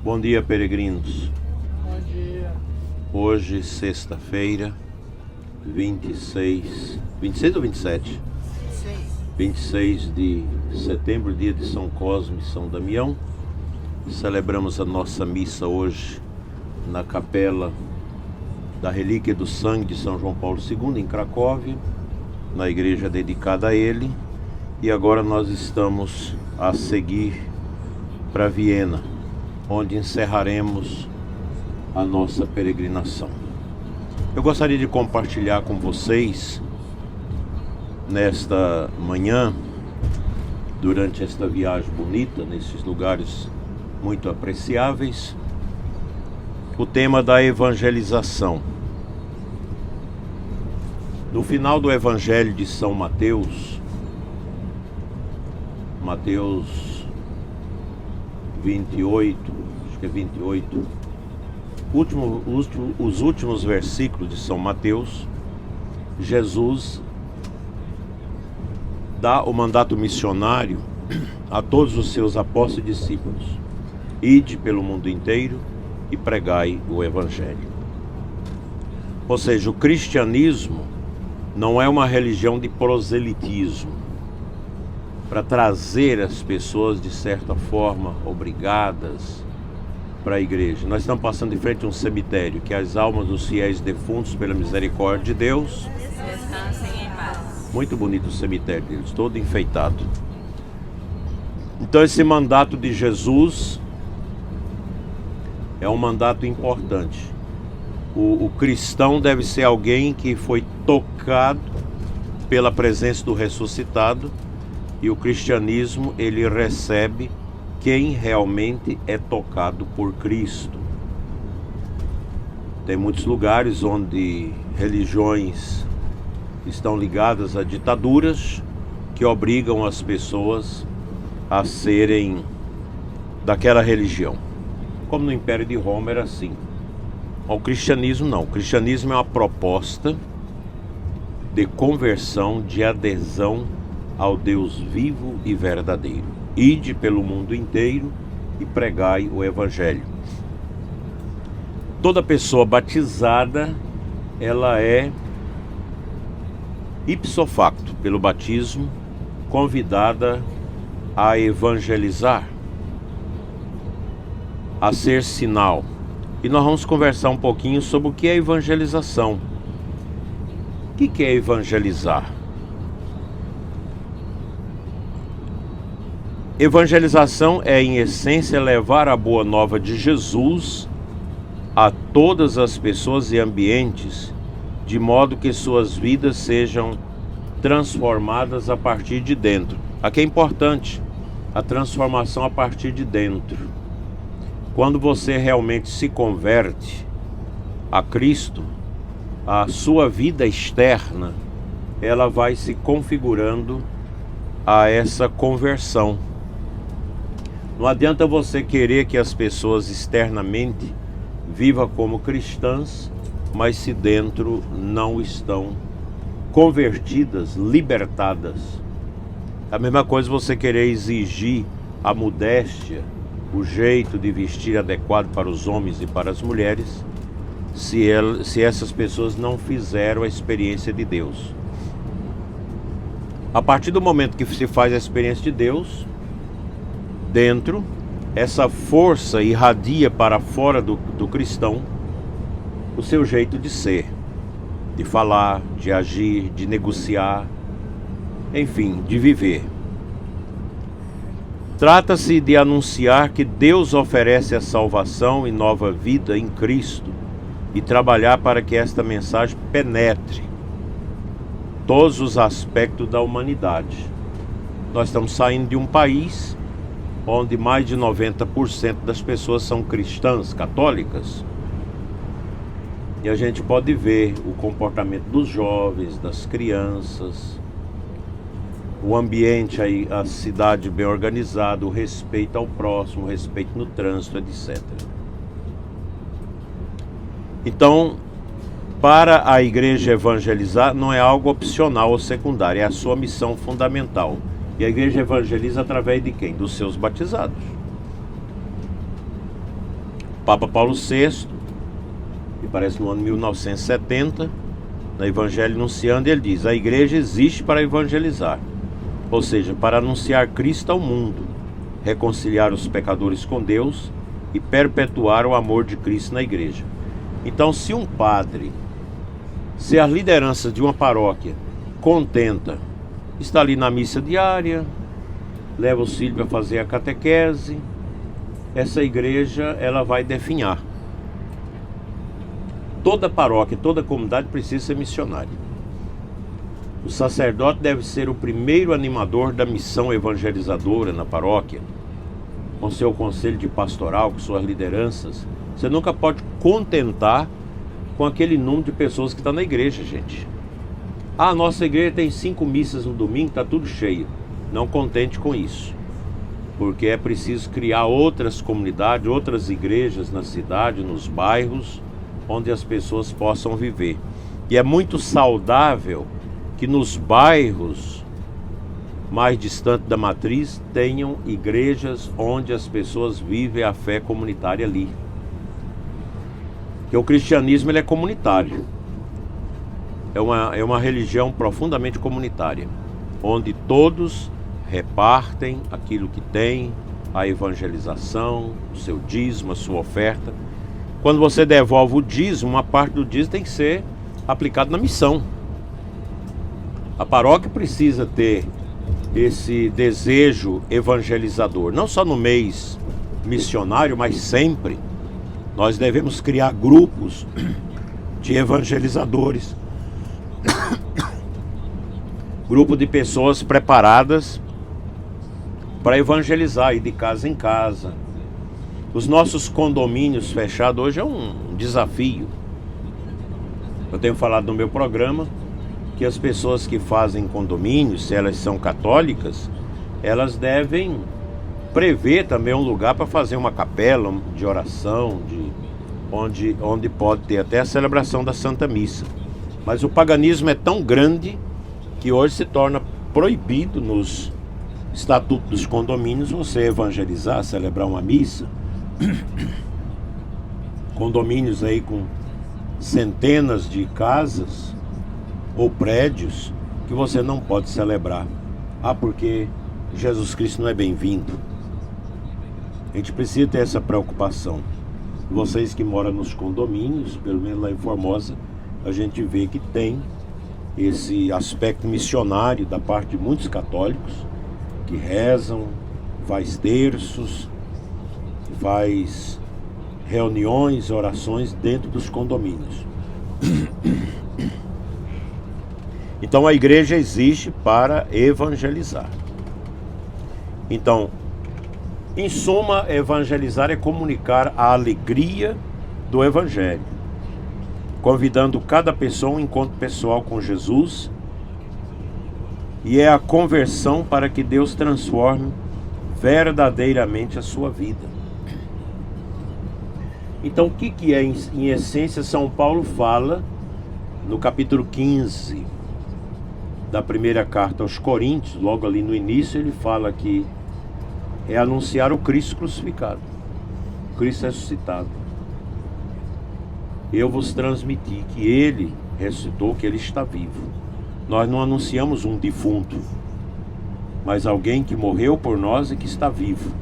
Bom dia, peregrinos. Bom dia. Hoje, sexta-feira, 26 ou 27? 26 de setembro, dia de São Cosme e São Damião. Celebramos a nossa missa hoje na capela da Relíquia do Sangue de São João Paulo II, em Cracóvia, na igreja dedicada a ele. E agora nós estamos a seguir para Viena, onde encerraremos a nossa peregrinação. Eu gostaria de compartilhar com vocês, nesta manhã, durante esta viagem bonita, nesses lugares muito apreciáveis, o tema da evangelização. No final do Evangelho de São Mateus, Mateus 28, acho que é 28, os últimos versículos de São Mateus, Jesus dá o mandato missionário a todos os seus apóstolos e discípulos: ide pelo mundo inteiro e pregai o Evangelho. Ou seja, o cristianismo não é uma religião de proselitismo, para trazer as pessoas, de certa forma, obrigadas para a igreja. Nós estamos passando de frente a um cemitério, que as almas dos fiéis defuntos, pela misericórdia de Deus, descansem em paz. Muito bonito o cemitério deles, todo enfeitado. Então esse mandato de Jesus é um mandato importante. O cristão deve ser alguém que foi tocado pela presença do ressuscitado, e o cristianismo, ele recebe quem realmente é tocado por Cristo. Tem muitos lugares onde religiões estão ligadas a ditaduras que obrigam as pessoas a serem daquela religião. Como no Império de Roma era assim. O cristianismo não. O cristianismo é uma proposta de conversão, de adesão ao Deus vivo e verdadeiro. Ide pelo mundo inteiro e pregai o Evangelho. Toda pessoa batizada, ela é ipso facto, pelo batismo, convidada a evangelizar, a ser sinal. E nós vamos conversar um pouquinho sobre o que é evangelização. O que é evangelizar? Evangelização é, em essência, levar a boa nova de Jesus a todas as pessoas e ambientes, de modo que suas vidas sejam transformadas a partir de dentro. Aqui é importante a transformação a partir de dentro. Quando você realmente se converte a Cristo, a sua vida externa, ela vai se configurando a essa conversão. Não adianta você querer que as pessoas externamente vivam como cristãs, mas se dentro não estão convertidas, libertadas. A mesma coisa você querer exigir a modéstia, o jeito de vestir adequado para os homens e para as mulheres, se essas pessoas não fizeram a experiência de Deus. A partir do momento que se faz a experiência de Deus, dentro, essa força irradia para fora do cristão o seu jeito de ser, de falar, de agir, de negociar, enfim, de viver. Trata-se de anunciar que Deus oferece a salvação e nova vida em Cristo e trabalhar para que esta mensagem penetre todos os aspectos da humanidade. Nós estamos saindo de um país onde mais de 90% das pessoas são cristãs, católicas. E a gente pode ver o comportamento dos jovens, das crianças, o ambiente, a cidade bem organizada, o respeito ao próximo, o respeito no trânsito, etc. Então, para a igreja evangelizar não é algo opcional ou secundário, é a sua missão fundamental. E a igreja evangeliza através de quem? Dos seus batizados. Papa Paulo VI, me parece no ano 1970, no Evangelho Anunciando, ele diz: a igreja existe para evangelizar, ou seja, para anunciar Cristo ao mundo, reconciliar os pecadores com Deus e perpetuar o amor de Cristo na igreja. Então, se um padre, se a liderança de uma paróquia contenta, está ali na missa diária, leva os filhos para fazer a catequese, essa igreja ela vai definhar. Toda paróquia, toda comunidade precisa ser missionária. O sacerdote deve ser o primeiro animador da missão evangelizadora na paróquia, com seu conselho de pastoral, com suas lideranças. Você nunca pode contentar com aquele número de pessoas que está na igreja, gente. A nossa igreja tem 5 missas no domingo, está tudo cheio. Não contente com isso, porque é preciso criar outras comunidades, outras igrejas na cidade, nos bairros, onde as pessoas possam viver. E é muito saudável que nos bairros mais distantes da matriz tenham igrejas onde as pessoas vivem a fé comunitária ali. Porque o cristianismo ele é comunitário. É uma religião profundamente comunitária, onde todos repartem aquilo que têm, a evangelização, o seu dízimo, a sua oferta. Quando você devolve o dízimo, uma parte do dízimo tem que ser aplicado na missão. A paróquia precisa ter esse desejo evangelizador, não só no mês missionário, mas sempre. Nós devemos criar grupos de evangelizadores, grupo de pessoas preparadas para evangelizar, ir de casa em casa. Os nossos condomínios fechados hoje é um desafio. Eu tenho falado no meu programa que as pessoas que fazem condomínios, se elas são católicas, elas devem prever também um lugar para fazer uma capela de oração, onde pode ter até a celebração da Santa Missa. Mas o paganismo é tão grande que hoje se torna proibido nos estatutos dos condomínios você evangelizar, celebrar uma missa. Condomínios aí com centenas de casas ou prédios que você não pode celebrar. Porque Jesus Cristo não é bem-vindo. A gente precisa ter essa preocupação. Vocês que moram nos condomínios, pelo menos lá em Formosa, a gente vê que tem esse aspecto missionário da parte de muitos católicos que rezam, faz terços, faz reuniões, orações dentro dos condomínios. Então a igreja existe para evangelizar. Então, em suma, evangelizar é comunicar a alegria do evangelho, convidando cada pessoa a um encontro pessoal com Jesus, e é a conversão para que Deus transforme verdadeiramente a sua vida. Então, o que é, em essência, São Paulo fala no capítulo 15 da primeira carta aos Coríntios, logo ali no início, ele fala que é anunciar o Cristo crucificado, Cristo ressuscitado. Eu vos transmiti que Ele ressuscitou, que Ele está vivo. Nós não anunciamos um defunto, mas alguém que morreu por nós e que está vivo,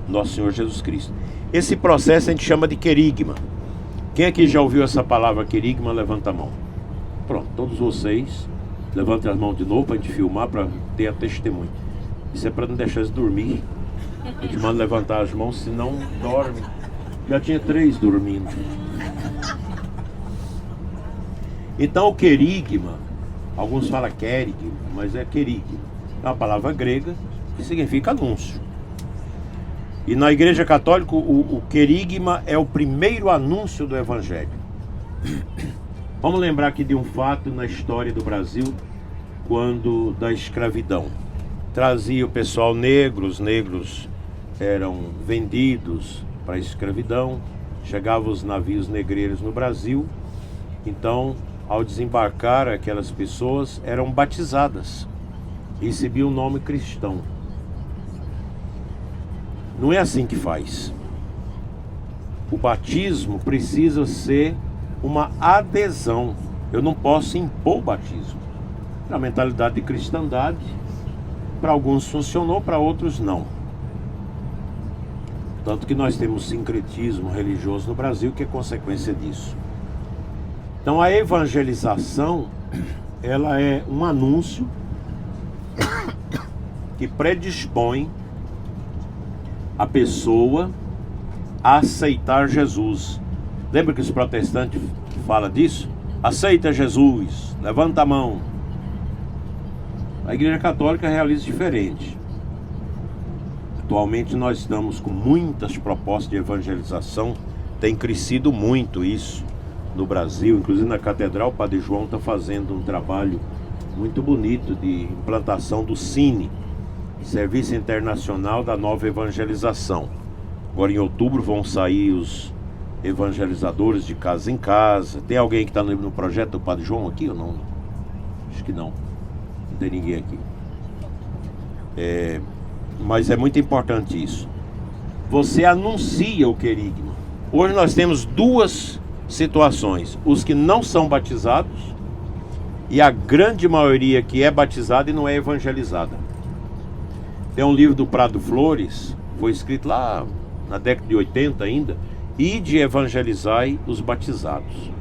nosso Senhor Jesus Cristo. Esse processo a gente chama de querigma. Quem aqui já ouviu essa palavra querigma, levanta a mão. Pronto, todos vocês, levantem as mãos de novo para a gente filmar, para ter a testemunha. Isso é para não deixar eles dormir. A gente manda levantar as mãos, senão dorme. Já tinha 3 dormindo. Então o querigma, alguns falam querigma, mas é querigma. É uma palavra grega que significa anúncio. E na Igreja Católica o querigma é o primeiro anúncio do Evangelho. Vamos lembrar aqui de um fato na história do Brasil, quando da escravidão. Trazia o pessoal negro, os negros eram vendidos para a escravidão, chegavam os navios negreiros no Brasil, então ao desembarcar aquelas pessoas eram batizadas, recebiam o nome cristão. Não é assim que faz. o batismo precisa ser uma adesão. Eu não posso impor o batismo. A mentalidade de cristandade, para alguns funcionou, para outros não. Tanto que nós temos sincretismo religioso no Brasil, que é consequência disso. Então a evangelização, ela é um anúncio que predispõe a pessoa a aceitar Jesus. Lembra que os protestantes falam disso? Aceita Jesus, levanta a mão. A Igreja Católica realiza diferente. Atualmente nós estamos com muitas propostas de evangelização, tem crescido muito isso no Brasil, inclusive na Catedral, o Padre João está fazendo um trabalho muito bonito de implantação do Cine, Serviço Internacional da Nova Evangelização. Agora em outubro vão sair os evangelizadores de casa em casa. Tem alguém que está no projeto do Padre João aqui ou não? Acho que não. Não tem ninguém aqui. Mas é muito importante isso. Você anuncia o querigma. Hoje nós temos duas situações: os que não são batizados e a grande maioria que é batizada e não é evangelizada. Tem um livro do Prado Flores, foi escrito lá na década de 80 ainda, Ide evangelizai os batizados.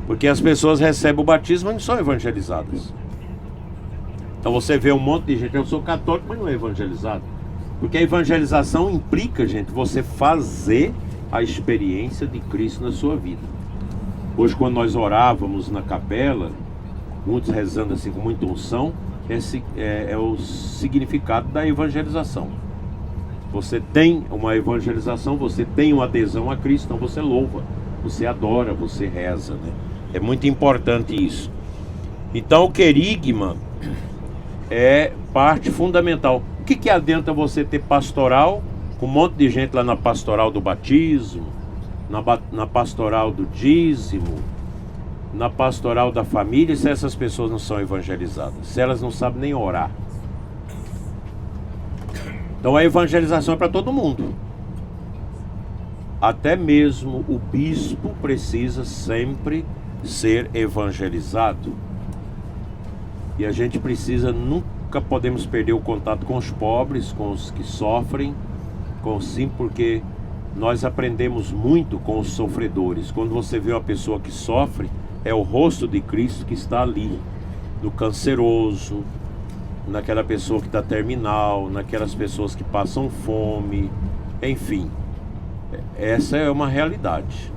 Porque as pessoas recebem o batismo e não são evangelizadas. Então você vê um monte de gente, eu sou católico, mas não é evangelizado. Porque a evangelização implica, gente, você fazer a experiência de Cristo na sua vida. Hoje, quando nós orávamos na capela, muitos rezando assim com muita unção, esse é o significado da evangelização. Você tem uma evangelização, você tem uma adesão a Cristo, então você louva, você adora, você reza, né? É muito importante isso. Então o querigma é parte fundamental. O que adianta você ter pastoral, com um monte de gente lá na pastoral do batismo, na pastoral do dízimo, na pastoral da família, se essas pessoas não são evangelizadas, se elas não sabem nem orar? Então a evangelização é para todo mundo. Até mesmo o bispo precisa sempre ser evangelizado. E a gente precisa, nunca podemos perder o contato com os pobres, com os que sofrem, porque nós aprendemos muito com os sofredores. Quando você vê uma pessoa que sofre, é o rosto de Cristo que está ali, no canceroso, naquela pessoa que está terminal, naquelas pessoas que passam fome, enfim. Essa é uma realidade.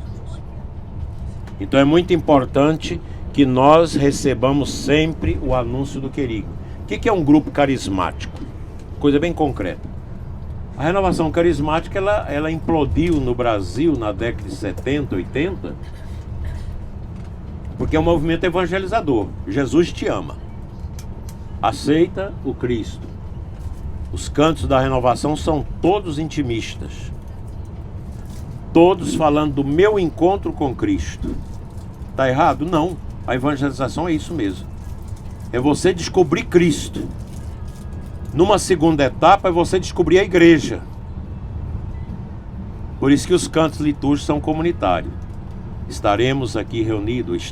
Então é muito importante que nós recebamos sempre o anúncio do querigma. O que é um grupo carismático? Coisa bem concreta. A renovação carismática ela implodiu no Brasil na década de 70, 80, porque é um movimento evangelizador. Jesus te ama. Aceita o Cristo. Os cantos da renovação são todos intimistas. Todos falando do meu encontro com Cristo. Está errado? Não. A evangelização é isso mesmo. É você descobrir Cristo. Numa segunda etapa é você descobrir a igreja. Por isso que os cantos litúrgicos são comunitários. Estamos aqui reunidos.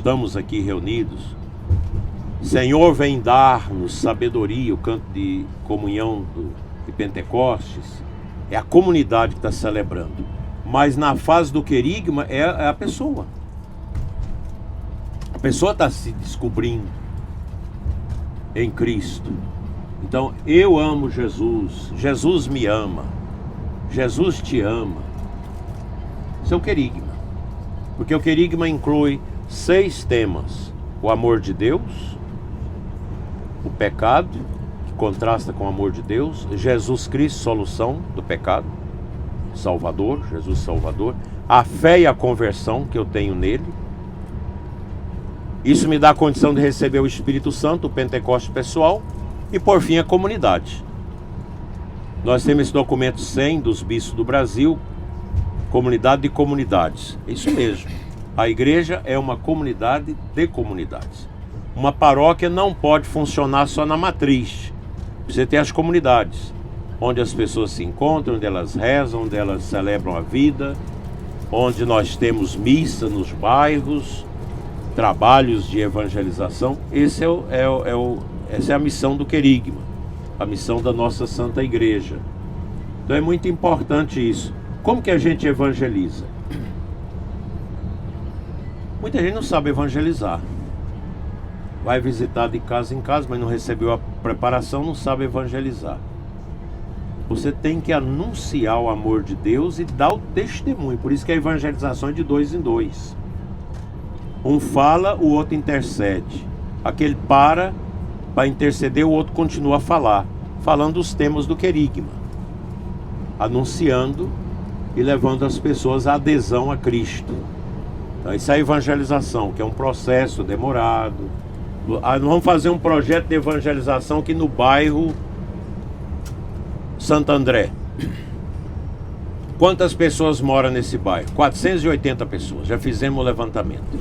Senhor, vem dar-nos sabedoria. O canto de comunhão de Pentecostes é a comunidade que está celebrando. Mas na fase do querigma é a pessoa. A pessoa está se descobrindo em Cristo. Então, eu amo Jesus, Jesus me ama, Jesus te ama. Isso é o querigma. Porque o querigma inclui 6 temas: o amor de Deus, o pecado, que contrasta com o amor de Deus, Jesus Cristo, solução do pecado, Salvador, Jesus Salvador, a fé e a conversão que eu tenho nele. Isso me dá a condição de receber o Espírito Santo, o Pentecoste pessoal, e por fim a comunidade. Nós temos esse documento 100 dos bispos do Brasil, comunidade de comunidades. É isso mesmo. A igreja é uma comunidade de comunidades. Uma paróquia não pode funcionar só na matriz. Você tem as comunidades, onde as pessoas se encontram, onde elas rezam, onde elas celebram a vida. onde nós temos missa nos bairros, trabalhos de evangelização. Essa é a missão do Querigma, a missão da nossa Santa Igreja. Então é muito importante isso. Como que a gente evangeliza? Muita gente não sabe evangelizar. Vai visitar de casa em casa, mas não recebeu a preparação, não sabe evangelizar. Você tem que anunciar o amor de Deus e dar o testemunho. Por isso que a evangelização é de 2 em 2. Um fala, o outro intercede. Aquele para interceder, o outro continua a falar. Falando os temas do Querigma. Anunciando e levando as pessoas à adesão a Cristo. Então, isso é a evangelização, que é um processo demorado. Nós vamos fazer um projeto de evangelização aqui no bairro Santo André. Quantas pessoas moram nesse bairro? 480 pessoas. Já fizemos o levantamento.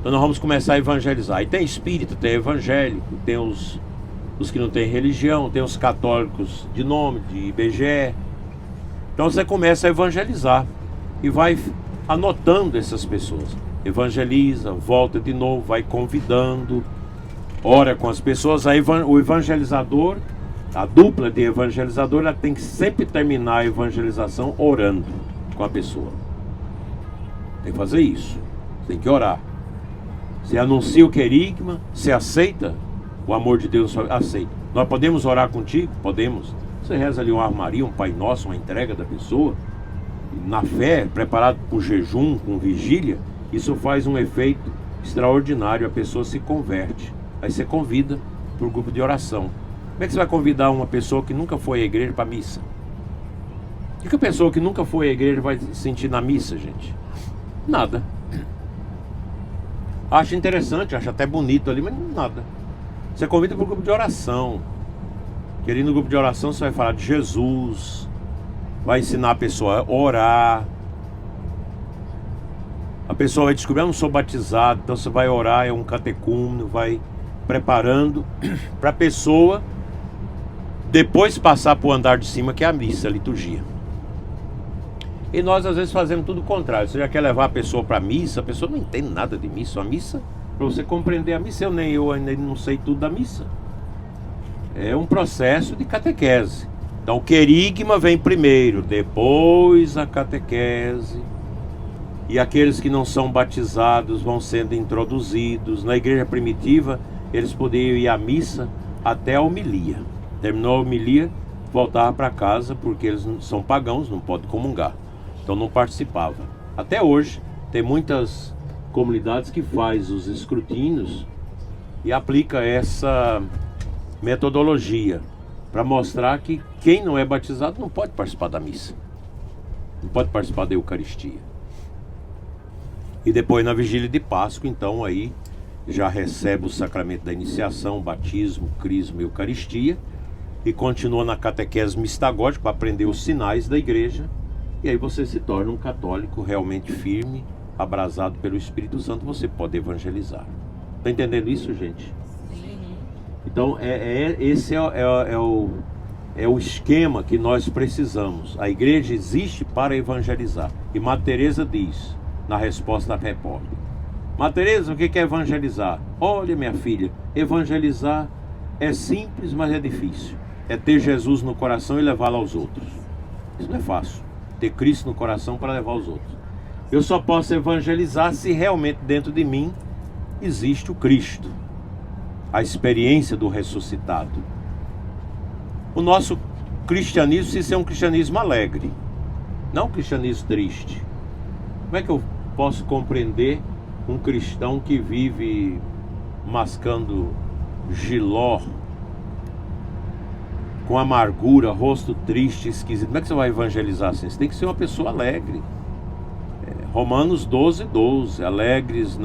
Então nós vamos começar a evangelizar. E tem espírita, tem evangélico, tem os que não têm religião, tem os católicos de nome, de IBGE. Então você começa a evangelizar e vai anotando essas pessoas. Evangeliza, volta de novo, vai convidando, ora com as pessoas. O evangelizador, a dupla de evangelizador, ela tem que sempre terminar a evangelização orando com a pessoa. Tem que fazer isso, tem que orar. Você anuncia o Querigma, você aceita o amor de Deus, aceita. Nós podemos orar contigo? Podemos. Você reza ali uma Ave Maria, um Pai Nosso, uma entrega da pessoa, na fé, preparado por jejum, com vigília. Isso faz um efeito extraordinário, a pessoa se converte. Aí você convida para o grupo de oração. Como é que você vai convidar uma pessoa que nunca foi à igreja para a missa? O que a pessoa que nunca foi à igreja vai sentir na missa, gente? Nada. Acha interessante, acha até bonito ali, mas nada. Você convida para o grupo de oração. Querendo no grupo de oração, você vai falar de Jesus, vai ensinar a pessoa a orar. A pessoa vai descobrir: eu não sou batizado, então você vai orar, é um catecúmeno, vai preparando para a pessoa depois passar para o andar de cima, que é a missa, a liturgia. E nós às vezes fazemos tudo o contrário. Você já quer levar a pessoa para a missa, a pessoa não entende nada de missa. A missa, para você compreender a missa, eu ainda não sei tudo da missa. É um processo de catequese. Então o Querigma vem primeiro, depois a catequese. E aqueles que não são batizados vão sendo introduzidos. Na igreja primitiva, eles podiam ir à missa até a homilia. Terminou a homilia, voltava para casa, porque eles são pagãos, não podem comungar. Então não participava. Até hoje, tem muitas comunidades que faz os escrutínios e aplica essa metodologia para mostrar que quem não é batizado não pode participar da missa, não pode participar da Eucaristia. E depois na vigília de Páscoa, então aí já recebe o sacramento da iniciação, batismo, crisma e Eucaristia, e continua na catequese mistagógica para aprender os sinais da igreja, e aí você se torna um católico realmente firme, abrasado pelo Espírito Santo. Você pode evangelizar. Está entendendo isso, gente? Então esse é o esquema que nós precisamos. A igreja existe para evangelizar. E Madre Teresa diz, na resposta da repórter: Madre Teresa, o que é evangelizar? Olha, minha filha, evangelizar é simples, mas é difícil. É ter Jesus no coração e levá-lo aos outros. Isso não é fácil, ter Cristo no coração para levar aos outros. Eu só posso evangelizar se realmente dentro de mim existe o Cristo, a experiência do ressuscitado. O nosso cristianismo precisa ser um cristianismo alegre, não um cristianismo triste. Como é que eu posso compreender um cristão que vive mascando jiló, com amargura, rosto triste, esquisito? Como é que você vai evangelizar assim? Você tem que ser uma pessoa alegre. Romanos 12:12, alegres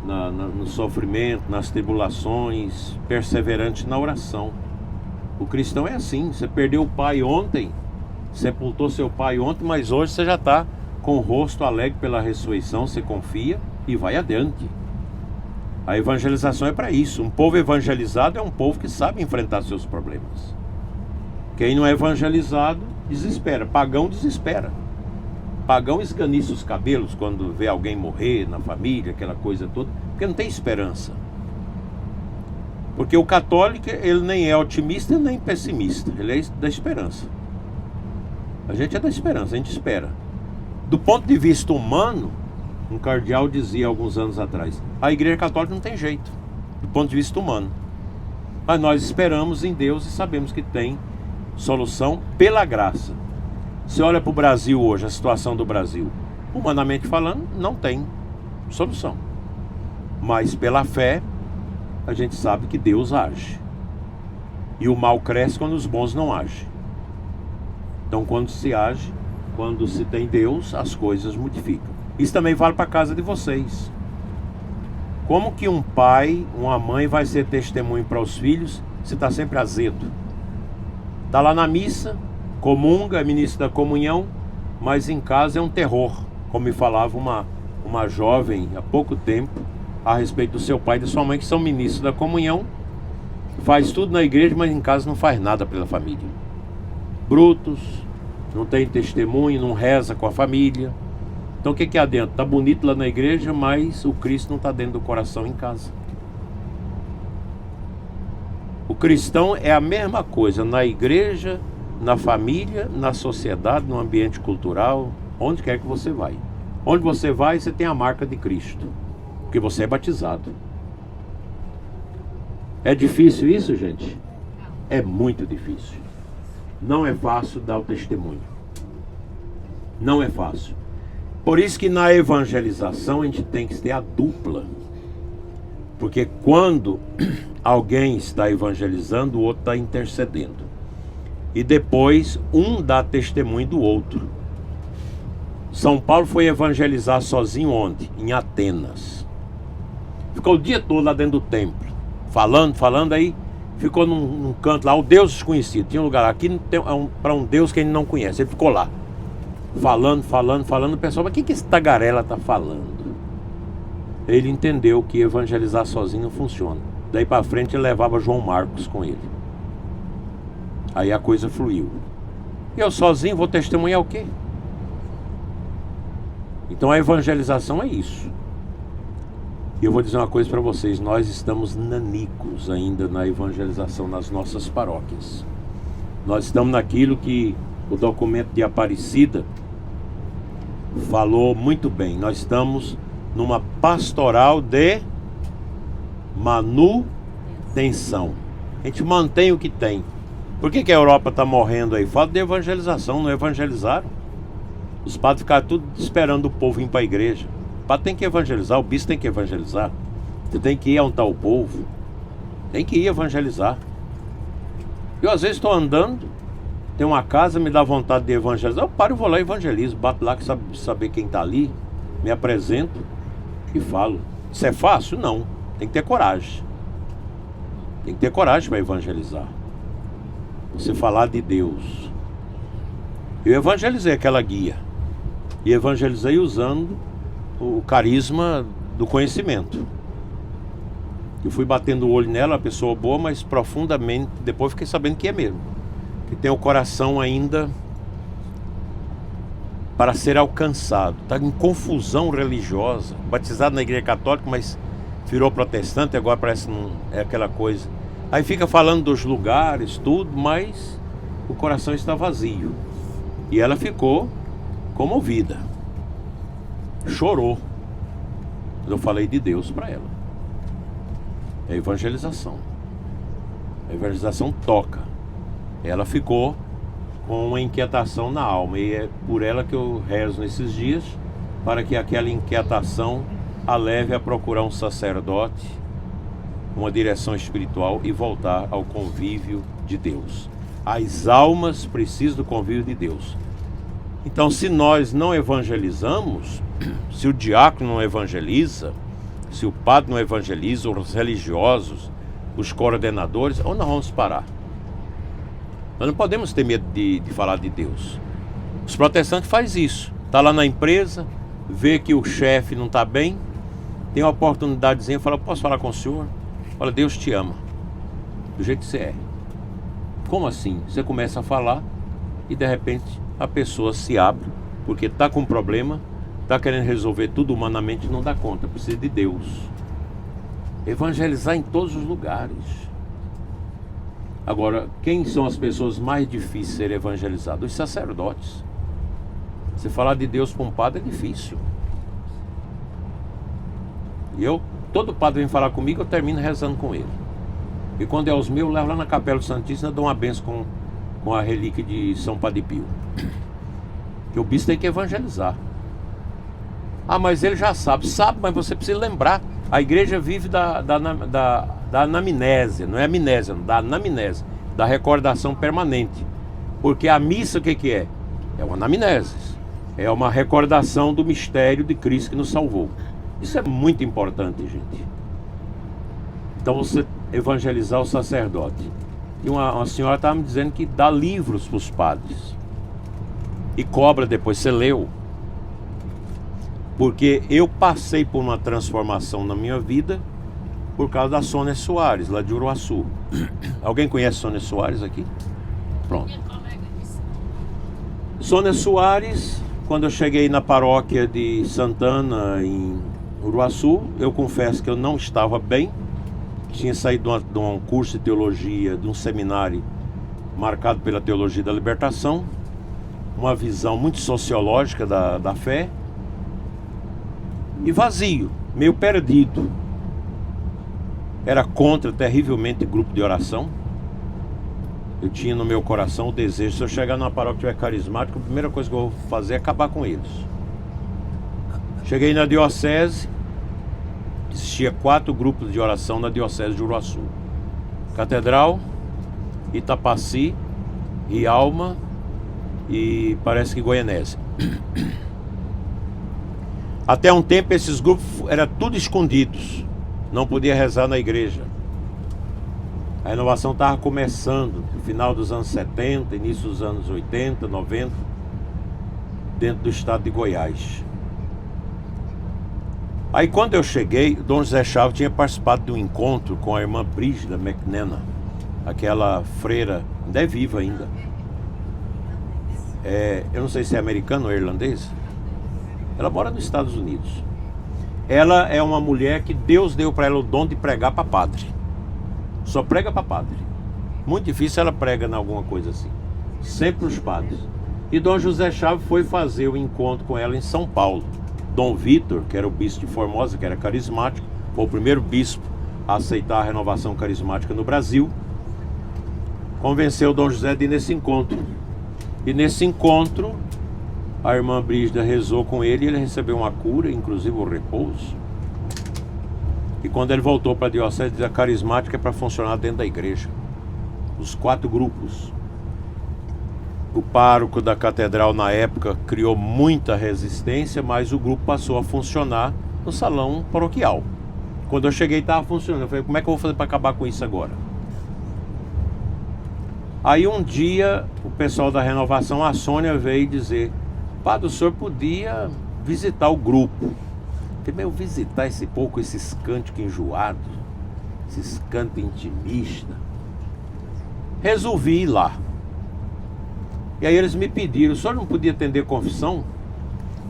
no sofrimento, nas tribulações, perseverantes na oração. O cristão é assim. Você perdeu o pai ontem, sepultou seu pai ontem, mas hoje você já está com o rosto alegre pela ressurreição, você confia e vai adiante. A evangelização é para isso. Um povo evangelizado é um povo que sabe enfrentar seus problemas. Quem não é evangelizado desespera. Pagão desespera. pagão esganiça os cabelos quando vê alguém morrer na família, aquela coisa toda, porque não tem esperança. Porque o católico, ele nem é otimista nem pessimista, ele é da esperança. A gente é da esperança, a gente espera. Do ponto de vista humano, um cardeal dizia alguns anos atrás, a Igreja Católica não tem jeito, do ponto de vista humano. Mas nós esperamos em Deus e sabemos que tem solução pela graça. Você olha para o Brasil hoje, a situação do Brasil, humanamente falando, não tem solução. Mas pela fé, a gente sabe que Deus age. E o mal cresce quando os bons não agem. Então quando se age, quando se tem Deus, as coisas modificam. Isso também vale para a casa de vocês. Como que um pai, uma mãe vai ser testemunho para os filhos se está sempre azedo? Está lá na missa, comunga, é ministro da comunhão, mas em casa é um terror. Como me falava uma jovem há pouco tempo, a respeito do seu pai e da sua mãe, que são ministros da comunhão, faz tudo na igreja, mas em casa não faz nada pela família. Brutos, não tem testemunho, não reza com a família. Então o que há dentro? Está bonito lá na igreja, mas o Cristo não está dentro do coração em casa. O cristão é a mesma coisa na igreja, na família, na sociedade, no ambiente cultural, onde quer que você vai. Onde você vai, você tem a marca de Cristo, porque você é batizado. É difícil isso, gente? É muito difícil. Não é fácil dar o testemunho. Não é fácil. Por isso que na evangelização a gente tem que ter a dupla. Porque quando alguém está evangelizando, o outro está intercedendo. E depois um dá testemunho do outro. São Paulo foi evangelizar sozinho onde? Em Atenas. Ficou o dia todo lá dentro do templo, falando, aí ficou num canto lá, o Deus desconhecido. Tinha um lugar lá, aqui para um Deus que ele não conhece. Ele ficou lá, falando, o pessoal, mas o que esse tagarela está falando? Ele entendeu que evangelizar sozinho não funciona. Daí para frente ele levava João Marcos com ele. Aí a coisa fluiu. Eu sozinho vou testemunhar o quê? Então a evangelização é isso. E eu vou dizer uma coisa para vocês, nós estamos nanicos ainda na evangelização nas nossas paróquias. Nós estamos naquilo que o documento de Aparecida falou muito bem. Nós estamos numa pastoral de manutenção. A gente mantém o que tem. Por que a Europa está morrendo aí? Falta de evangelização, não evangelizaram. Os padres ficaram tudo esperando o povo vir para a igreja. O padre tem que evangelizar, o bispo tem que evangelizar. Você tem que ir onde está o povo. Tem que ir evangelizar. Eu às vezes estou andando, tem uma casa, me dá vontade de evangelizar. Eu paro e vou lá e evangelizo. Bato lá, que saber quem está ali. Me apresento e falo. Isso é fácil? Não. Tem que ter coragem. Tem que ter coragem para evangelizar. Você falar de Deus. Eu evangelizei aquela guia. E evangelizei usando o carisma do conhecimento. Eu fui batendo o olho nela, uma pessoa boa, mas profundamente, depois fiquei sabendo que é mesmo. Que tem o coração ainda para ser alcançado. Está em confusão religiosa. Batizado na igreja católica, mas virou protestante, agora parece que não é aquela coisa. Aí fica falando dos lugares, tudo, mas o coração está vazio. E ela ficou comovida. Chorou. Eu falei de Deus para ela. É evangelização. A evangelização toca. Ela ficou com uma inquietação na alma. E é por ela que eu rezo nesses dias, para que aquela inquietação a leve a procurar um sacerdote, uma direção espiritual e voltar ao convívio de Deus. As almas precisam do convívio de Deus. Então, se nós não evangelizamos, se o diácono não evangeliza, se o padre não evangeliza, os religiosos, os coordenadores, onde nós vamos parar? Nós não podemos ter medo de falar de Deus. Os protestantes fazem isso. Está lá na empresa, vê que o chefe não está bem, tem uma oportunidadezinha, fala, posso falar com o senhor? Fala, Deus te ama, do jeito que você é. Como assim? Você começa a falar e de repente a pessoa se abre, porque está com problema, está querendo resolver tudo humanamente, não dá conta, precisa de Deus. Evangelizar em todos os lugares. Agora, quem são as pessoas mais difíceis de serem evangelizadas? Os sacerdotes. Você falar de Deus para um padre é difícil. E todo padre vem falar comigo, eu termino rezando com ele. E quando é os meus, eu levo lá na Capela do Santíssimo e dou uma benção com a relíquia de São Padre Pio. Que o bispo tem que evangelizar. Ah, mas ele já sabe. Sabe, mas você precisa lembrar. A igreja vive da anamnese, não é amnésia, da anamnese, da recordação permanente. Porque a missa o que é? É uma anamnese. É uma recordação do mistério de Cristo que nos salvou. Isso é muito importante, gente. Então você evangelizar o sacerdote. E uma senhora estava me dizendo que dá livros para os padres. E cobra depois, você leu. Porque eu passei por uma transformação na minha vida por causa da Sônia Soares, lá de Uruaçu. Alguém conhece Sônia Soares aqui? Pronto. Sônia Soares, quando eu cheguei na paróquia de Santana, em Uruaçu, eu confesso que eu não estava bem. Tinha saído de um curso de teologia, de um seminário marcado pela teologia da libertação, uma visão muito sociológica da fé, e vazio, meio perdido. Era contra terrivelmente grupo de oração. Eu tinha no meu coração o desejo, se eu chegar numa paróquia que tiver carismático, a primeira coisa que eu vou fazer é acabar com eles. Cheguei na diocese, existia 4 grupos de oração na diocese de Uruaçu: Catedral, Itapaci, Rialma e parece que Goianésia. Até um tempo esses grupos eram tudo escondidos, não podia rezar na igreja. A renovação estava começando no final dos anos 70, início dos anos 80, 90, dentro do estado de Goiás. Aí quando eu cheguei, Dom José Chaves tinha participado de um encontro com a irmã Brígida McNenna, aquela freira, ainda é viva ainda. Eu não sei se é americana ou irlandesa. Ela mora nos Estados Unidos. Ela é uma mulher que Deus deu para ela o dom de pregar para padre. Só prega para padre. Muito difícil ela prega em alguma coisa assim. Sempre os padres. E Dom José Chaves foi fazer o encontro com ela em São Paulo. Dom Vitor, que era o bispo de Formosa, que era carismático, foi o primeiro bispo a aceitar a renovação carismática no Brasil, convenceu Dom José de ir nesse encontro. E nesse encontro, a irmã Brígida rezou com ele e ele recebeu uma cura, inclusive o repouso. E quando ele voltou para a diocese, a carismática é para funcionar dentro da igreja. Os 4 grupos. O pároco da catedral na época criou muita resistência, mas o grupo passou a funcionar no salão paroquial. Quando eu cheguei estava funcionando. Eu falei, como é que eu vou fazer para acabar com isso agora? Aí um dia o pessoal da renovação, a Sônia, veio dizer: padre, o senhor podia visitar o grupo. Eu falei, visitar esse pouco, esses cânticos enjoados, esses cantos intimistas. Resolvi ir lá. E aí eles me pediram, o senhor não podia atender confissão?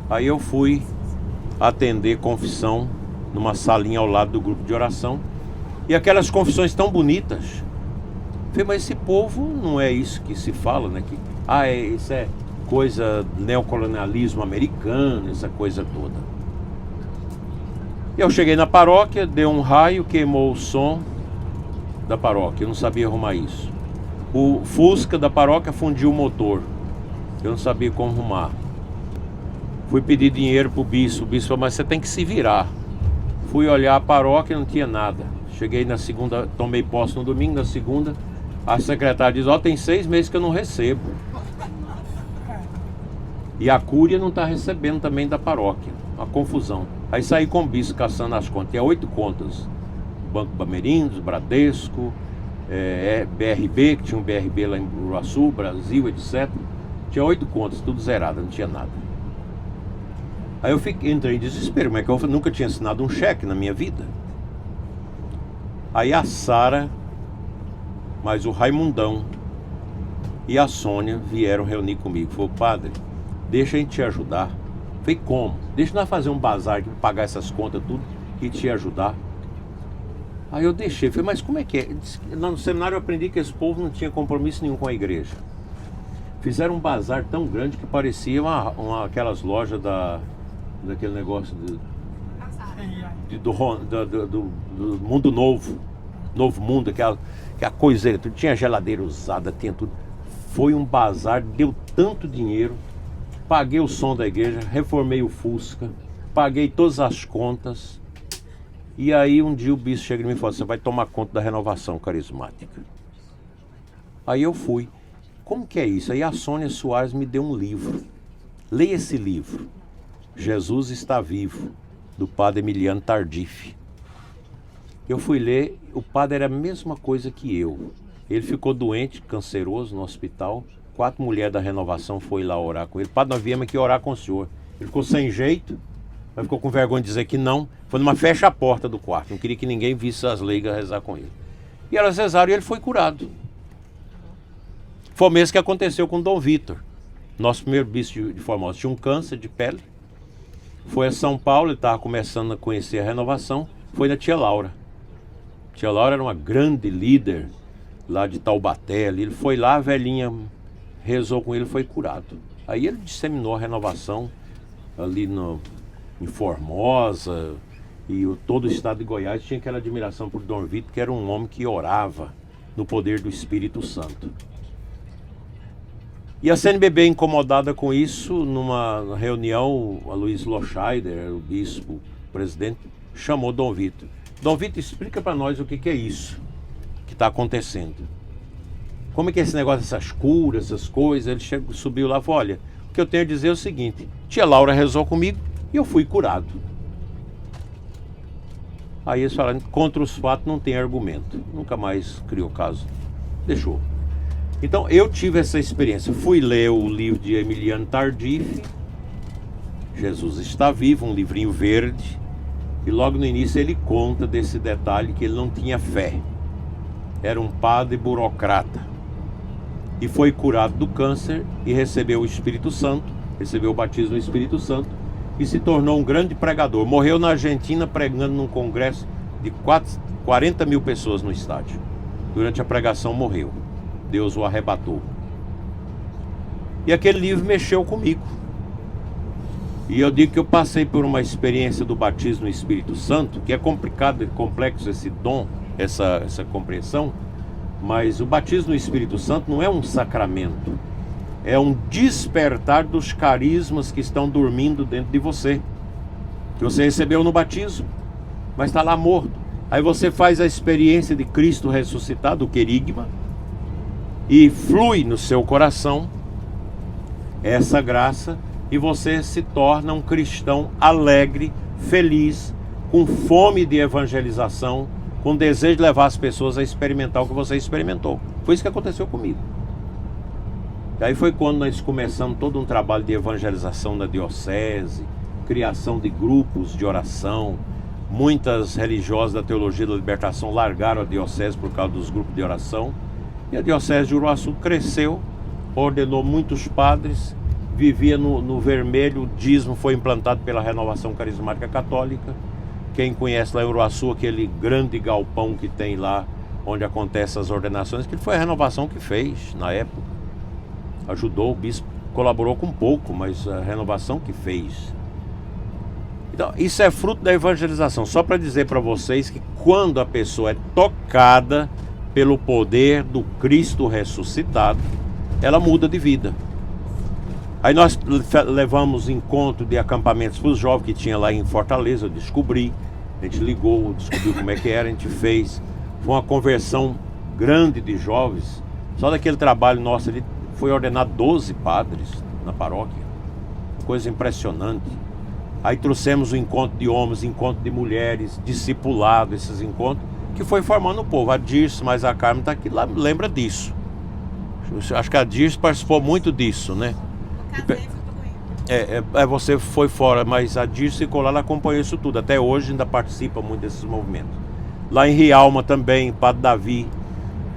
Aí eu fui atender confissão numa salinha ao lado do grupo de oração. E aquelas confissões tão bonitas. Eu falei, mas esse povo não é isso que se fala, né? Que, isso é coisa neocolonialismo americano, essa coisa toda. E eu cheguei na paróquia, deu um raio, queimou o som da paróquia. Eu não sabia arrumar isso. O Fusca da paróquia fundiu o motor. Eu não sabia como arrumar. Fui pedir dinheiro pro bispo. O bispo falou, mas você tem que se virar. Fui olhar a paróquia e não tinha nada. Cheguei na segunda, tomei posse no domingo, na segunda, a secretária diz, tem 6 meses que eu não recebo. E a cúria não está recebendo também da paróquia. Uma confusão. Aí saí com o bispo caçando as contas. Tinha 8 contas. Banco Bamerindos, Bradesco, BRB, que tinha um BRB lá em Uruaçu, Brasil, etc. Tinha 8 contas, tudo zerado, não tinha nada. Aí eu entrei em desespero, mas eu nunca tinha assinado um cheque na minha vida. Aí a Sara, mas o Raimundão e a Sônia vieram reunir comigo. Falou, padre, deixa a gente te ajudar. Falei, como? Deixa nós fazer um bazar aqui, pagar essas contas tudo e te ajudar. Aí eu deixei, falei, mas como é que é? No seminário eu aprendi que esse povo não tinha compromisso nenhum com a igreja. Fizeram um bazar tão grande que parecia aquelas lojas daquele negócio do mundo novo. Novo mundo, aquela coisa, tinha geladeira usada, tinha tudo. Foi um bazar, deu tanto dinheiro. Paguei o som da igreja, reformei o Fusca, paguei todas as contas. E aí um dia o bispo chega em mim e fala, você vai tomar conta da renovação carismática. Aí eu fui. Como que é isso? Aí a Sônia Soares me deu um livro. Leia esse livro. Jesus está vivo, do padre Emiliano Tardif. Eu fui ler, o padre era a mesma coisa que eu. Ele ficou doente, canceroso no hospital. 4 mulheres da renovação foi lá orar com ele. Padre, nós viemos aqui orar com o senhor. Ele ficou sem jeito, mas ficou com vergonha de dizer que não. Foi numa fecha a porta do quarto. Não queria que ninguém visse as leigas rezar com ele. E elas rezaram e ele foi curado. Foi o mesmo que aconteceu com Dom Vitor. Nosso primeiro bispo de Formosa tinha um câncer de pele. Foi a São Paulo, ele estava começando a conhecer a renovação. Foi na tia Laura. Tia Laura era uma grande líder lá de Taubaté. Ele foi lá, a velhinha rezou com ele, foi curado. Aí ele disseminou a renovação ali em Formosa, e todo o estado de Goiás tinha aquela admiração por Dom Vitor, que era um homem que orava no poder do Espírito Santo. E a CNBB, incomodada com isso, numa reunião, a Luiz Loscheider, o bispo, presidente, chamou Dom Vitor. Dom Vitor, explica para nós o que é isso que está acontecendo. Como é que é esse negócio, essas curas, essas coisas? Ele subiu lá e falou, olha, o que eu tenho a dizer é o seguinte, tia Laura rezou comigo e eu fui curado. Aí eles falaram, contra os fatos não tem argumento. Nunca mais criou caso. Deixou. Então eu tive essa experiência. Fui ler o livro de Emiliano Tardif, Jesus está vivo, um livrinho verde. E logo no início ele conta desse detalhe que ele não tinha fé. Era um padre burocrata. E foi curado do câncer e recebeu o Espírito Santo, recebeu o batismo do Espírito Santo e se tornou um grande pregador. Morreu na Argentina pregando num congresso de 40 mil pessoas no estádio. Durante a pregação morreu. Deus o arrebatou. E aquele livro mexeu comigo. E eu digo que eu passei por uma experiência do batismo no Espírito Santo, que é complicado e complexo esse dom, essa compreensão, mas o batismo no Espírito Santo não é um sacramento, é um despertar dos carismas que estão dormindo dentro de você, que você recebeu no batismo, mas está lá morto. Aí você faz a experiência de Cristo ressuscitado, o querigma, e flui no seu coração essa graça, e você se torna um cristão alegre, feliz, com fome de evangelização, com desejo de levar as pessoas a experimentar o que você experimentou. Foi isso que aconteceu comigo. E aí foi quando nós começamos todo um trabalho de evangelização na diocese, criação de grupos de oração. Muitas religiosas da teologia da libertação largaram a diocese por causa dos grupos de oração. E a diocese de Uruaçu cresceu, ordenou muitos padres, vivia no vermelho. O dízimo foi implantado pela Renovação Carismática Católica. Quem conhece lá em Uruaçu, aquele grande galpão que tem lá, onde acontecem as ordenações, que foi a renovação que fez na época. Ajudou, o bispo colaborou com pouco, mas a renovação que fez. Então, isso é fruto da evangelização. Só para dizer para vocês que quando a pessoa é tocada pelo poder do Cristo ressuscitado, ela muda de vida. Aí nós levamos encontro de acampamentos para os jovens que tinha lá em Fortaleza. Eu descobri, a gente ligou, descobriu como é que era, a gente fez. Foi uma conversão grande de jovens. Só daquele trabalho nosso ali foi ordenado 12 padres na paróquia. Coisa impressionante. Aí trouxemos o encontro de homens, encontro de mulheres, discipulado, esses encontros, que foi formando o povo. A Dirce, mas a Carmen está aqui, lá, lembra disso. Acho que a Dirce participou muito disso, né? Você foi fora, mas a Dirce ficou lá, ela acompanhou isso tudo. Até hoje ainda participa muito desses movimentos. Lá em Rialma também, Padre Davi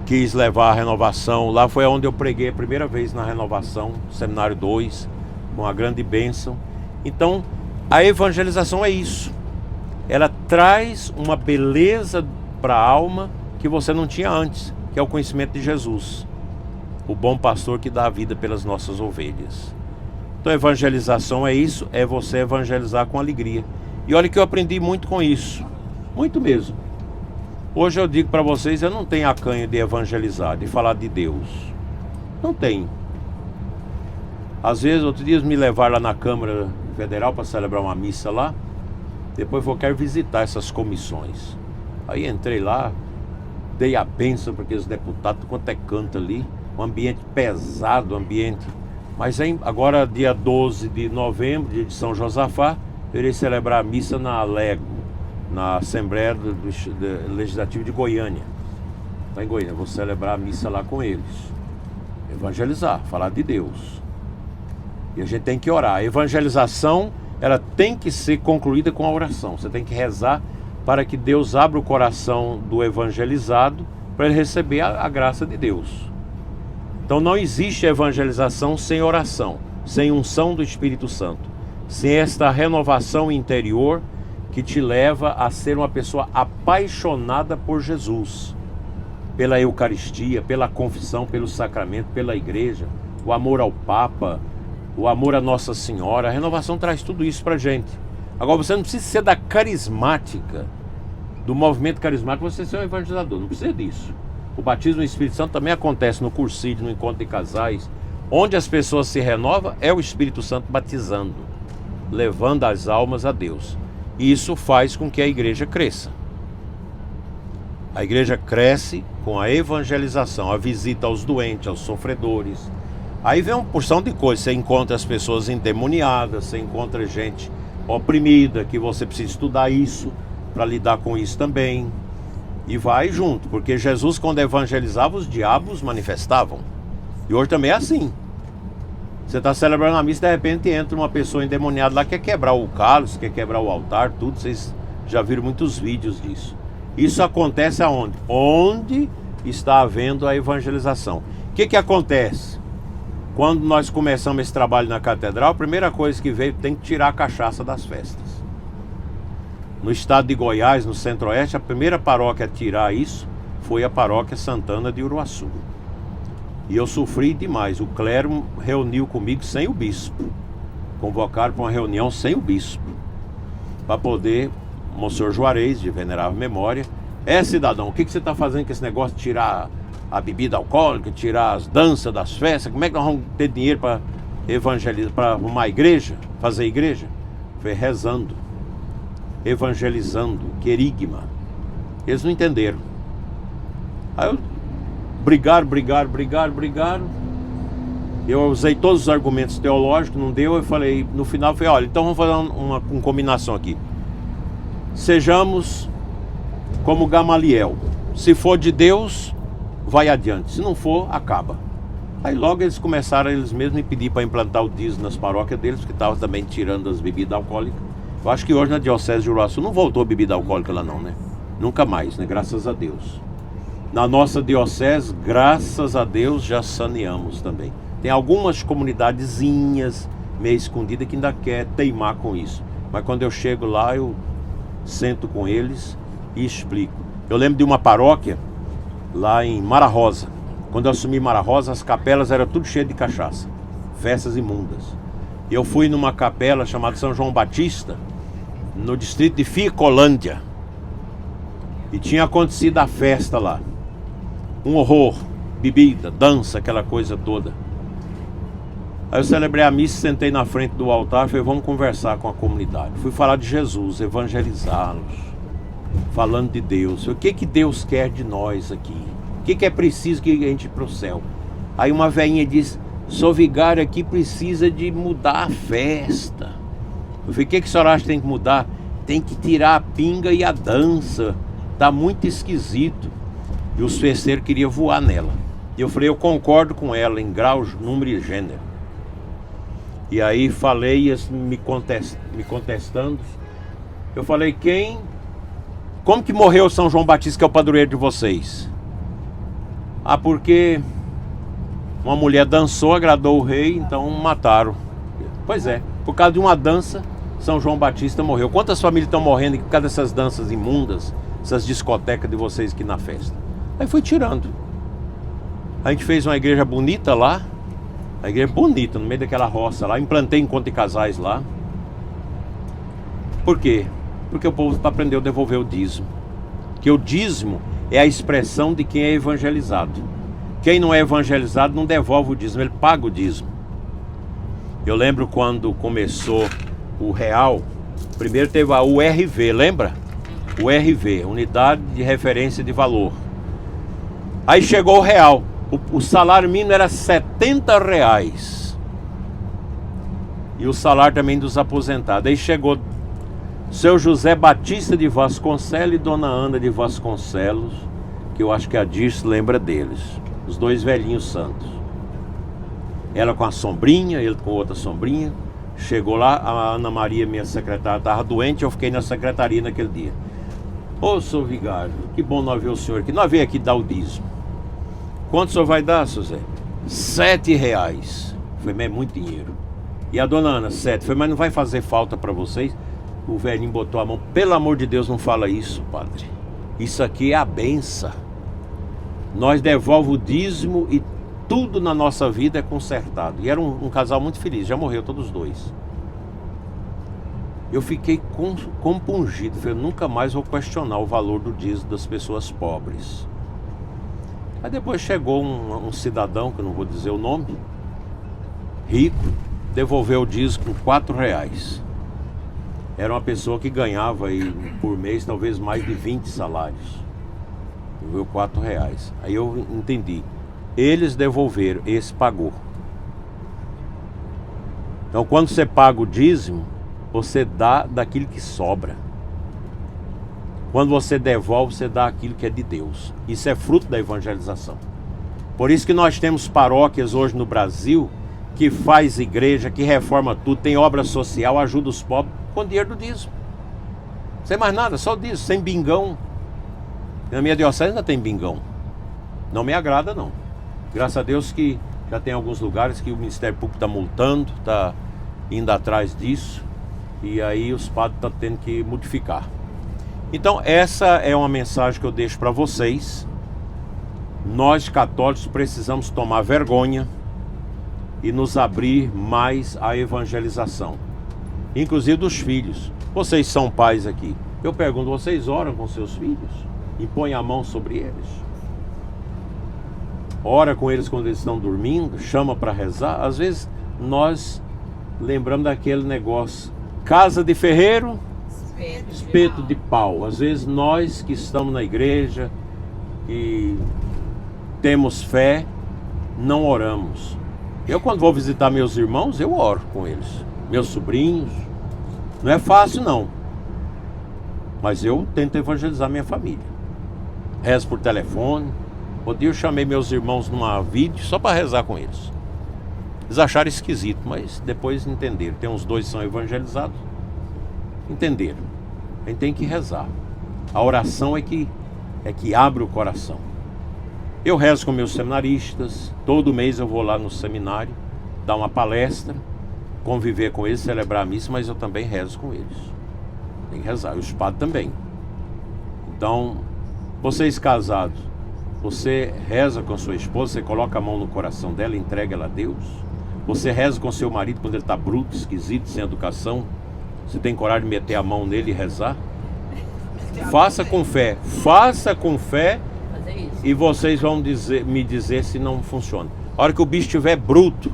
quis levar a renovação. Lá foi onde eu preguei a primeira vez na renovação, Seminário 2. com a grande bênção. Então, a evangelização é isso. Ela traz uma beleza para a alma que você não tinha antes, que é o conhecimento de Jesus, o bom pastor que dá a vida pelas nossas ovelhas. Então, a evangelização é isso, é você evangelizar com alegria. E olha que eu aprendi muito com isso, muito mesmo. Hoje eu digo para vocês, eu não tenho acanho de evangelizar, de falar de Deus. Não tenho. Às vezes, outro dia me levaram lá na Câmara Federal para celebrar uma missa lá. Depois eu quero visitar essas comissões. Aí entrei lá, dei a bênção para aqueles deputados, quanto é canto ali. Um ambiente pesado, ambiente. Mas agora, dia 12 de novembro, dia de São Josafá, eu irei celebrar a missa na Alego, na Assembleia Legislativa de Goiânia. Lá em Goiânia, vou celebrar a missa lá com eles. Evangelizar, falar de Deus. E a gente tem que orar. A evangelização, ela tem que ser concluída com a oração. Você tem que rezar para que Deus abra o coração do evangelizado para ele receber a graça de Deus. Então não existe evangelização sem oração, sem unção do Espírito Santo, sem esta renovação interior que te leva a ser uma pessoa apaixonada por Jesus, pela Eucaristia, pela confissão, pelo sacramento, pela igreja, o amor ao Papa, o amor a Nossa Senhora. A renovação traz tudo isso pra gente. Agora, você não precisa ser da carismática, do movimento carismático, você ser um evangelizador, não precisa disso. O batismo no Espírito Santo também acontece no cursídio, no encontro de casais. Onde as pessoas se renovam é o Espírito Santo batizando, levando as almas a Deus. E isso faz com que a igreja cresça. A igreja cresce com a evangelização, a visita aos doentes, aos sofredores. Aí vem uma porção de coisas. Você encontra as pessoas endemoniadas, você encontra gente oprimida, que você precisa estudar isso para lidar com isso também. E vai junto, porque Jesus, quando evangelizava, os diabos manifestavam. E hoje também é assim. Você está celebrando a missa, de repente entra uma pessoa endemoniada lá, quer quebrar o cálice, quer quebrar o altar, tudo. Vocês já viram muitos vídeos disso. Isso acontece aonde? Onde está havendo a evangelização. O que acontece? Quando nós começamos esse trabalho na catedral, a primeira coisa que veio, tem que tirar a cachaça das festas. No estado de Goiás, no Centro-Oeste, a primeira paróquia a tirar isso foi a paróquia Santana de Uruaçu. E eu sofri demais. O clero reuniu comigo sem o bispo. Convocaram para uma reunião sem o bispo. Para poder, Monsenhor Juarez, de venerável memória, cidadão, o que você está fazendo com esse negócio de tirar a bebida alcoólica, tirar as danças das festas? Como é que nós vamos ter dinheiro para evangelizar, para arrumar igreja, fazer igreja? Foi rezando, evangelizando, querigma. Eles não entenderam. Aí eu brigaram. Eu usei todos os argumentos teológicos, não deu. Eu falei, no final, olha, então vamos fazer uma combinação aqui. Sejamos como Gamaliel. Se for de Deus, vai adiante. Se não for, acaba. Aí logo eles começaram, eles mesmos, me pedir para implantar o dízimo nas paróquias deles, porque estavam também tirando as bebidas alcoólicas. Eu acho que hoje na Diocese de Uruaçu não voltou a bebida alcoólica lá não, né? Nunca mais, né? Graças a Deus. Na nossa diocese, graças a Deus, já saneamos também. Tem algumas comunidadezinhas meio escondidas que ainda quer teimar com isso. Mas quando eu chego lá, eu sento com eles e explico. Eu lembro de uma paróquia lá em Mara Rosa. Quando eu assumi Mara Rosa, as capelas eram tudo cheias de cachaça. Festas imundas. Eu fui numa capela chamada São João Batista, no distrito de Ficolândia. E tinha acontecido a festa lá. Um horror, bebida, dança, aquela coisa toda. Aí eu celebrei a missa, sentei na frente do altar e falei, vamos conversar com a comunidade. Fui falar de Jesus, evangelizá-los, falando de Deus. O que Deus quer de nós aqui? O que é preciso que a gente ir para o céu? Aí uma velhinha disse, sou vigário aqui, precisa de mudar a festa. Eu falei, o que a senhora acha que tem que mudar? Tem que tirar a pinga e a dança. Tá muito esquisito. E os festeiros queriam voar nela. E eu falei, eu concordo com ela em grau, número e gênero. E aí falei, me contestando. Eu falei, como que morreu São João Batista, que é o padroeiro de vocês? Ah, porque uma mulher dançou, agradou o rei, então mataram. Pois é, por causa de uma dança, São João Batista morreu. Quantas famílias estão morrendo por causa dessas danças imundas, essas discotecas de vocês aqui na festa? Aí foi tirando. A gente fez uma igreja bonita lá, a igreja bonita, no meio daquela roça lá, implantei encontro de casais lá. Por quê? Porque o povo aprendeu a devolver o dízimo. Que o dízimo é a expressão de quem é evangelizado. Quem não é evangelizado não devolve o dízimo, ele paga o dízimo. Eu lembro quando começou o real, primeiro teve a URV, lembra? URV, Unidade de Referência de Valor. Aí chegou o real, o salário mínimo era R$70. E o salário também dos aposentados. Aí chegou seu José Batista de Vasconcelos e Dona Ana de Vasconcelos, que eu acho que a Dirce lembra deles, os dois velhinhos santos. Ela com a sombrinha, ele com outra sombrinha. Chegou lá, a Ana Maria, minha secretária, estava doente, eu fiquei na secretaria naquele dia. Ô, senhor vigário, que bom nós ver o senhor aqui. Nós veio aqui dar o dízimo. Quanto o senhor vai dar, seu Zé? R$7. Foi, mas é muito dinheiro. E a dona Ana, 7. Foi, mas não vai fazer falta para vocês? O velhinho botou a mão. Pelo amor de Deus, não fala isso, padre. Isso aqui é a benção. Nós devolvemos o dízimo e tudo na nossa vida é consertado. E era um casal muito feliz, já morreu todos os dois. Eu fiquei compungido. Eu nunca mais vou questionar o valor do dízimo das pessoas pobres. Aí depois chegou um cidadão, que eu não vou dizer o nome, rico, devolveu o dízimo com R$4. Era uma pessoa que ganhava aí, por mês talvez mais de 20 salários. Devolveu R$4. Aí eu entendi. Eles devolveram, esse pagou. Então quando você paga o dízimo, você dá daquilo que sobra. Quando você devolve, você dá aquilo que é de Deus. Isso é fruto da evangelização. Por isso que nós temos paróquias hoje no Brasil que faz igreja, que reforma tudo, tem obra social, ajuda os pobres com dinheiro do dízimo. Sem mais nada, só dízimo, sem bingão. Na minha diocese ainda tem bingão. Não me agrada, não. Graças a Deus que já tem alguns lugares que o Ministério Público está multando, está indo atrás disso. E aí os padres estão tendo que modificar. Então essa é uma mensagem que eu deixo para vocês. Nós católicos precisamos tomar vergonha e nos abrir mais à evangelização. Inclusive dos filhos. Vocês são pais aqui. Eu pergunto, vocês oram com seus filhos? E põem a mão sobre eles? Ora com eles quando eles estão dormindo? Chama para rezar? Às vezes nós lembramos daquele negócio. Casa de ferreiro, espeto de pau. Às vezes nós que estamos na igreja, que temos fé, não oramos. Eu quando vou visitar meus irmãos, eu oro com eles. Meus sobrinhos. Não é fácil não. Mas eu tento evangelizar minha família. Rezo por telefone. Outro dia eu chamei meus irmãos numa vídeo só para rezar com eles. Eles acharam esquisito, mas depois entenderam. Tem uns dois que são evangelizados. Entenderam. A gente tem que rezar. A oração é que abre o coração. Eu rezo com meus seminaristas. Todo mês eu vou lá no seminário, dar uma palestra, conviver com eles, celebrar a missa, mas eu também rezo com eles. Tem que rezar. E os padres também. Então, vocês casados, você reza com a sua esposa, você coloca a mão no coração dela, entrega ela a Deus. Você reza com seu marido quando ele está bruto, esquisito, sem educação. Você tem coragem de meter a mão nele e rezar? Faça com fé. Faça com fé. E vocês vão me dizer se não funciona. A hora que o bicho estiver bruto,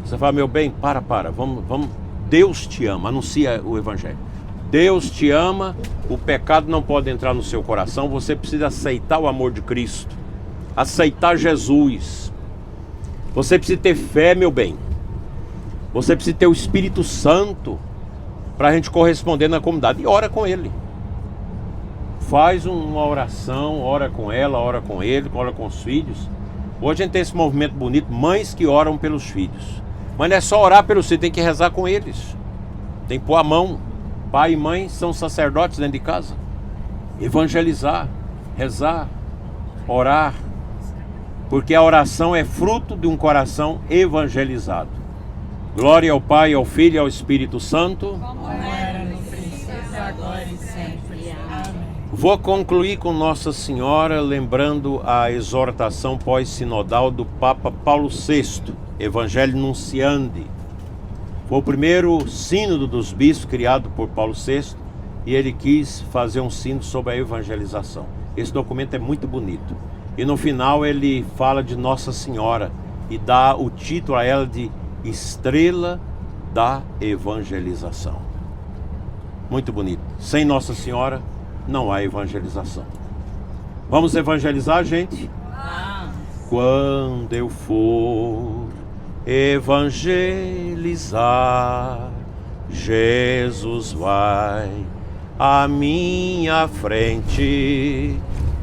você fala, meu bem, para, vamos. Deus te ama, anuncia o evangelho. Deus te ama, o pecado não pode entrar no seu coração, você precisa aceitar o amor de Cristo, aceitar Jesus. Você precisa ter fé, meu bem. Você precisa ter o Espírito Santo para a gente corresponder na comunidade. E ora com ele. Faz uma oração, ora com ela, ora com ele, ora com os filhos. Hoje a gente tem esse movimento bonito, mães que oram pelos filhos. Mas não é só orar pelos filhos, tem que rezar com eles. Tem que pôr a mão. Pai e mãe são sacerdotes dentro de casa. Evangelizar, rezar, orar. Porque a oração é fruto de um coração evangelizado. Glória ao Pai, ao Filho e ao Espírito Santo. Como era no princípio, agora e sempre. Amém. Vou concluir com Nossa Senhora, lembrando a exortação pós-sinodal do Papa Paulo VI, Evangelho Nunciandi. Foi o primeiro sínodo dos bispos criado por Paulo VI e ele quis fazer um sínodo sobre a evangelização. Esse documento é muito bonito. E no final ele fala de Nossa Senhora e dá o título a ela de Estrela da Evangelização. Muito bonito. Sem Nossa Senhora não há evangelização. Vamos evangelizar, gente? Quando eu for evangelizar, Jesus vai à minha frente,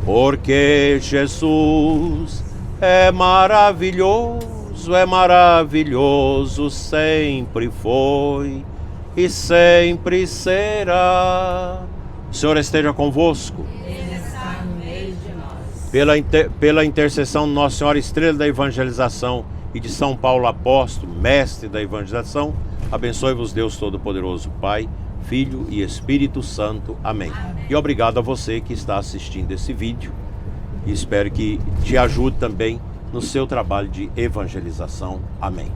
porque Jesus é maravilhoso, sempre foi e sempre será. O Senhor esteja convosco. Ele está no meio de nós. Pela intercessão de Nossa Senhora, Estrela da Evangelização, e de São Paulo Apóstolo, Mestre da Evangelização, abençoe-vos Deus Todo-Poderoso, Pai, Filho e Espírito Santo. Amém. E obrigado a você que está assistindo esse vídeo e espero que te ajude também no seu trabalho de evangelização. Amém.